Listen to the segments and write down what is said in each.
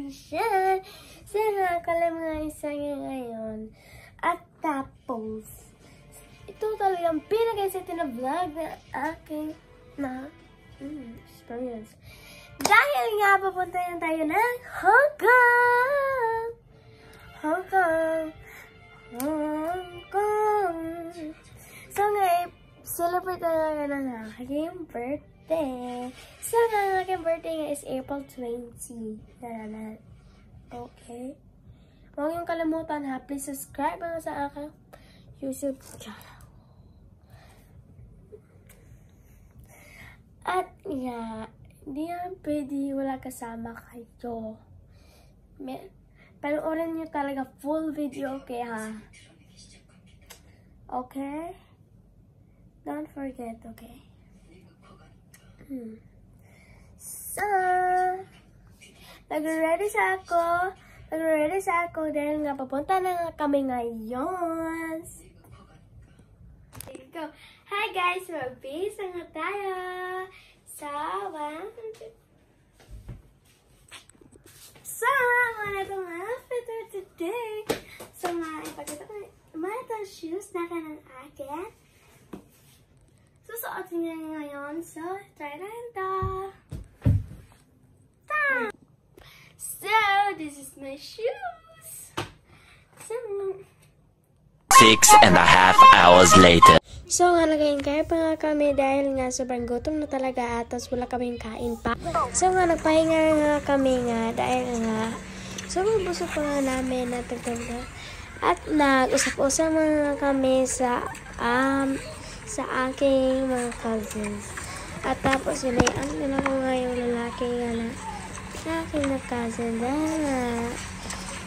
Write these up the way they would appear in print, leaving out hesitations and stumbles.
siya. Sana kalam nga isa ngayon. At tapos, ito talagang pinag-excited na vlog na aking experience. Dahil nga papunta na tayo ng Hong Kong! Hong Kong! Hong Kong! So nga, celebrate na ng aking birthday. So nga, aking birthday nga is April 20. Okay? Huwag yung kalimutan ha. Please subscribe nga sa aking YouTube channel. At yeah, hindi yan pwede wala kasama kayo. Panoorin nyo talaga full video, okay ha? Okay? Don't forget, okay? So, nag-ready sa ako dahil nga papunta na nga kami ngayon. Go. Hi guys, mag-base nga tayo. So, wala itong outfit for today. So, ipakita ko itong shoes na kanang akin. Susuotin niya ngayon. So, try na ito. So, this is my shoes. So, 6.5 hours later. So, nagayin kayo pa nga kami dahil nga sobrang gutom na talaga at wala kaming kain pa. So, nagpahinga nga kami nga dahil nga sobrang busog pa nga namin at nag-usap-usap nga kami sa aking mga cousins. At tapos yun ay ang nila ko nga yung lalaki nga na aking na cousin dahil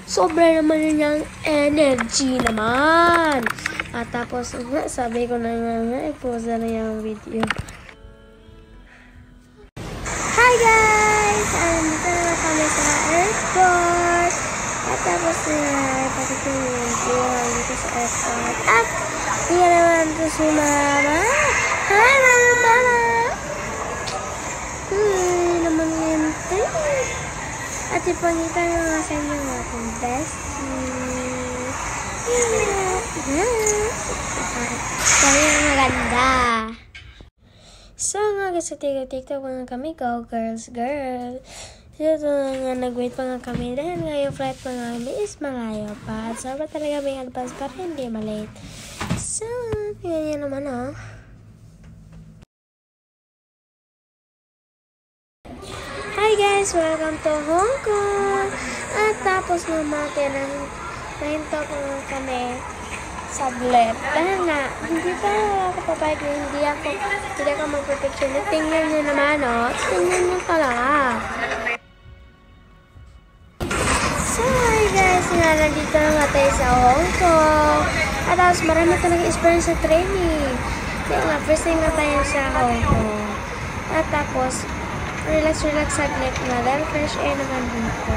sobra naman niyang energy naman. At tapos sabi ko na nga i-pause na yung video. Hi guys! Andito na kami sa airport. At tapos ipakita yung video dito sa airport. At hindi naman ito si Mama. Hi Mama! Naman yun. At ipangita nga nga sa inyo nga akong bestie. Kaya maganda. So nga sa TikTok nga kami, go girls, girl. Dito nga nag-wait pa nga kami dahil nga yung flight pa nga kami is malayo pa. At sobrang talaga may advance para hindi malate. So, tingnan nyo naman Hi guys! Welcome to Hong Kong! At tapos naman nahinto ko kami saglit. Dahil nga, hindi pa ako papayag na hindi ako mag-perfection. Tingnan nyo naman, tingnan nyo talaga. So, hi guys! Nga, nandito nga tayo sa Hong Kong. At tapos, marami talaga experience sa training. Kaya nga, first time nga tayo sa Hong Kong. At tapos, relax saglit na dahil fresh air naman dito.